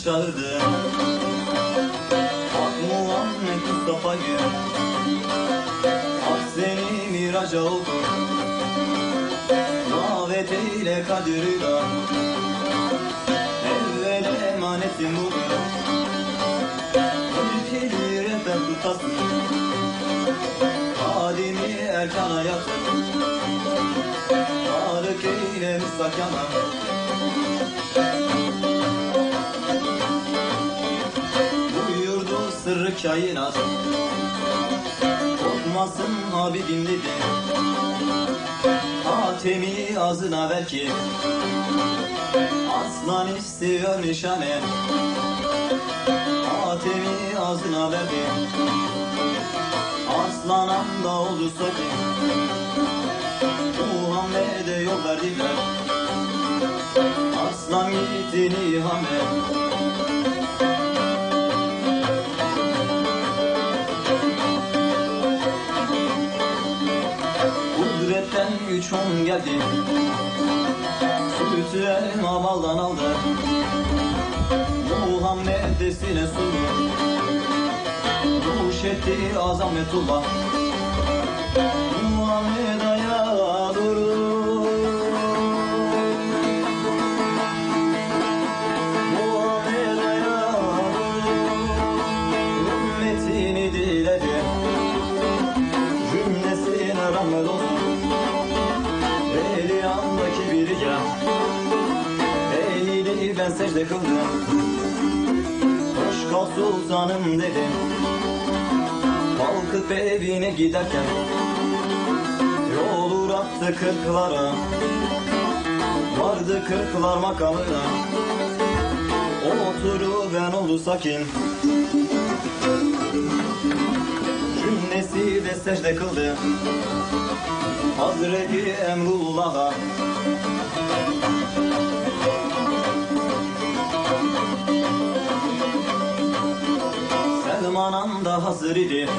çağırdı. Hak Muhammed Mustafa'yı, hak seni miraca oldu. Davet eyle Kadir'den, evvel emanetin budur. Ülkeyi rehber tutasın, kadimi erkana yatır. Tarık eyle müstakana, buyurdu sırrı kainat. Korkmasın Habibim dedi, Hatemi ağzına ver ki aslan istiyor nişane. Hatemi ağzına verdi, aslan anda olursa ki Muhammed'e yol verdiler. Aslan gitti nihame, kudretten güç on geldi, sütü elma baldan aldı. Muhammed desine sundu, nuş etti azametullah. Muhammed ayağa durur, Muhammed ayağa durur. Ümmetini diledi, cümlesine rahmet olsun. Veliyandaki bir gel, Eylili ben secde kıldım. Hoş kal sultanım dedim, kalkıp evine giderken yol uğrattı kırklara, vardı kırklar makamına. Oturu ben oldu sakin, cümlesi de secde kıldı Hazreti Emrullah'a. Selman da hazır idi,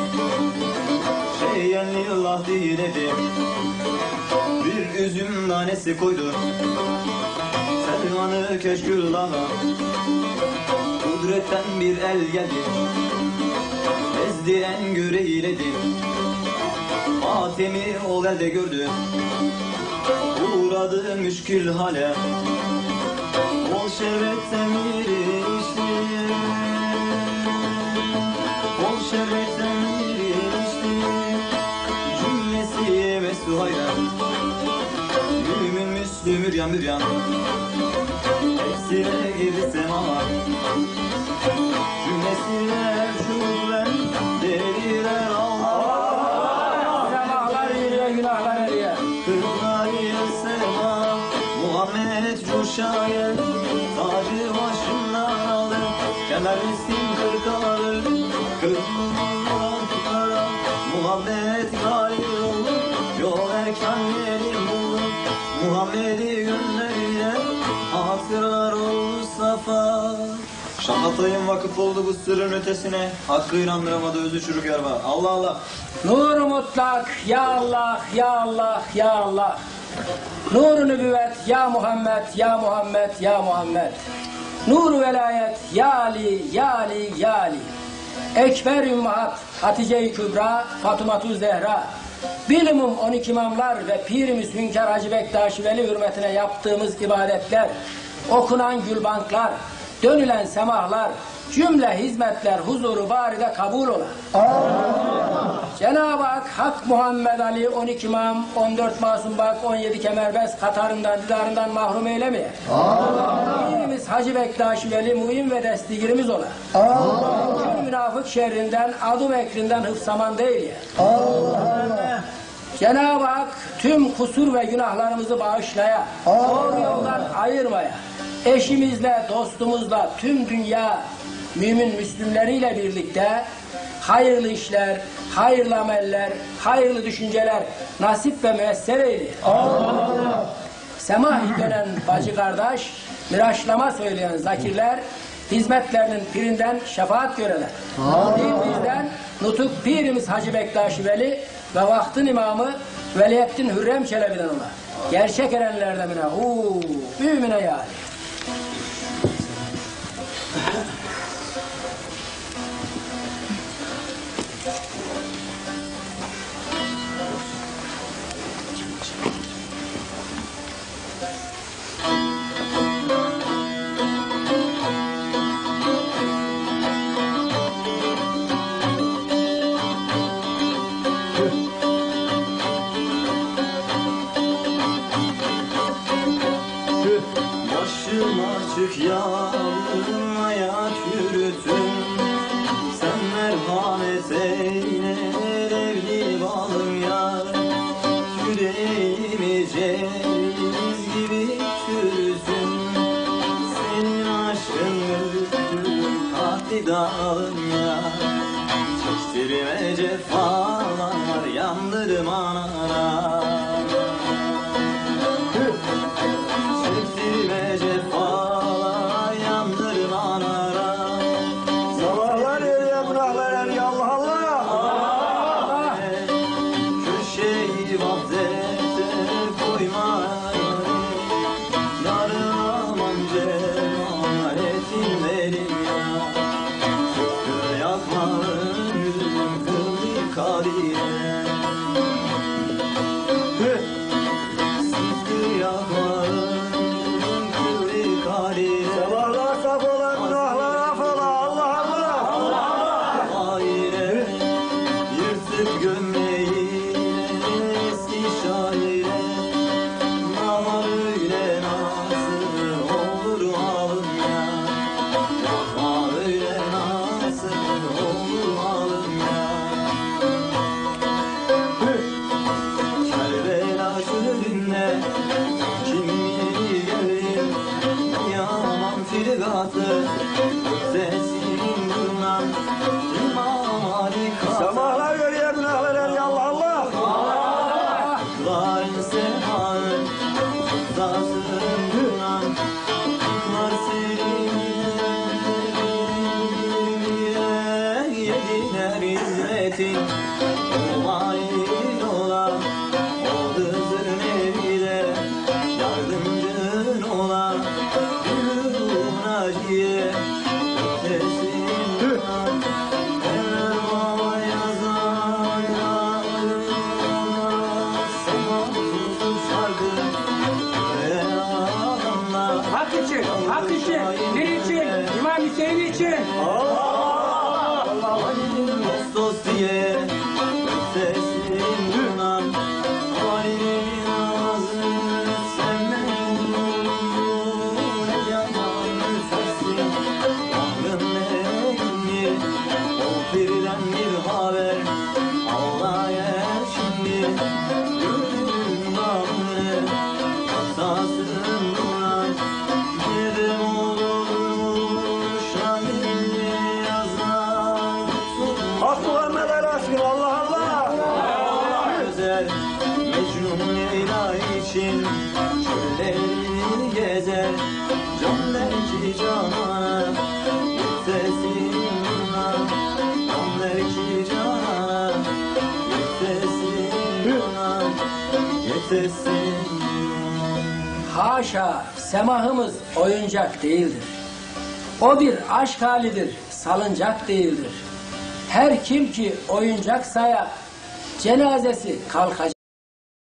şeyen lillah diledi. Bir üzüm tanesi koydu Selman'ı Keşküllah'a. Kudretten bir el geldi, ezdi en güreyledi. Hatemi o elde gördü, uğradı müşkül hale. Bol şerbetten bir içti, bol şerbetten bir içti. Cümlesi ve Sühayla, Mümin Müslüm Müryan Müryan, hepsine girdi semama. Cümlesine şuven dediler Allah. Günahlar yürüyor, günahlar eriyor. Kırklar sema, Muhammed coşaya, tacı başından alır. Kemerlisin kırklar, kırklar. Muhammed galip olur, yol erkenleri bulur. Muhammed'i gönlüyle hatırlar olur safa. Şahatayım vakıf oldu bu sırrın ötesine, hakkı inandıramadı özü çürük yerba. Allah Allah. Nur mutlak, ya Allah, ya Allah, ya Allah. Nur nübüvvet, ya Muhammed, ya Muhammed, ya Muhammed. Nur velayet, ya Ali, ya Ali, ya Ali. Ekber Ümmahat, Hatice-i Kübra, Fatıma-tu Zehra. Bilimum 12 imamlar ve Pirimiz Hünkar Hacı Bektaş Veli hürmetine yaptığımız ibadetler, okunan gülbanklar, dönülen semahlar, cümle hizmetler huzuru baride kabul ola. Cenab-ı Hak Muhammed Ali 12 imam, 14 masum bak, 17 kemerbez katarından, didarından mahrum eylemeye. Pirimiz Hacı Bektaş Veli muhim ve destigirimiz ola. Tüm münafık şerrinden, adu mekrinden hıfsaman değil ya. Cenab-ı Hak tüm kusur ve günahlarımızı bağışlaya, doğru yoldan ayırmaya, eşimizle, dostumuzla, tüm dünya mümin Müslümleriyle birlikte hayırlı işler, hayırlı ameller, hayırlı düşünceler nasip ve müesser eyle. Semah dönen bacı kardeş, miraçlama söyleyen zakirler, hizmetlerinin pirinden şefaat göreler. Bizden nutuk pirimiz Hacı Bektaş Veli ve vaktin imamı Veliyeddin Hürrem Çelebi'den ola. Gerçek erenlerden mine, mümine yani. yakmalım ya. Çektirme cefalar yandırma nara. Çektirme cefalar yandırma nara. Sabahlar eriye günahlar eriye Allah Allah. Köşeyi vaziyete koyma. Yarın aman cemaletin benim ya. Köprü yakmanın yüzüm kıldı kadire. Sıkı yakmanın yüzüm kıldı kadire. Sabahlar saf ola günahlar af ola Allah Allah. Aile yırtık gömleğiyle eski şaire. Namar öyle nasıl olur alım ya. Yapma öyle nasıl olur alım ya. Kerbela çölünde kimliği gelir. Yaman firgatı sesin duman. İmam Ali Kazan. Sabahlar eriye günahlar eriye Allah Allah. Varın semanın Zasın duran Var senin Yediler hizmetin O ayin olan O hızır nevide Yardımcın olan Gülün acıye Ötesin duran Erva yazan Hak için, hak için, din için, İmam Hüseyin için. Ağustos diye sesin duman Halil'in ağzı sevmeyin Ne yaman sesin Tanrım ne O birden bir haber Allah yer şimdi Gönlün bağlı Hassasın duran Yerim olurmuş Halil'i yazar Hak Muhammed'e aşkın Allah Allah. Güzel Mecnun Leyla için çölleri gezer Can belki cana Yetsesin buna Can belki cana Yetsesin buna Yetsesin Haşa, semahımız oyuncak değildir. O bir aşk halidir, salıncak değildir. Her kim ki oyuncak saya, cenazesi kalkacak.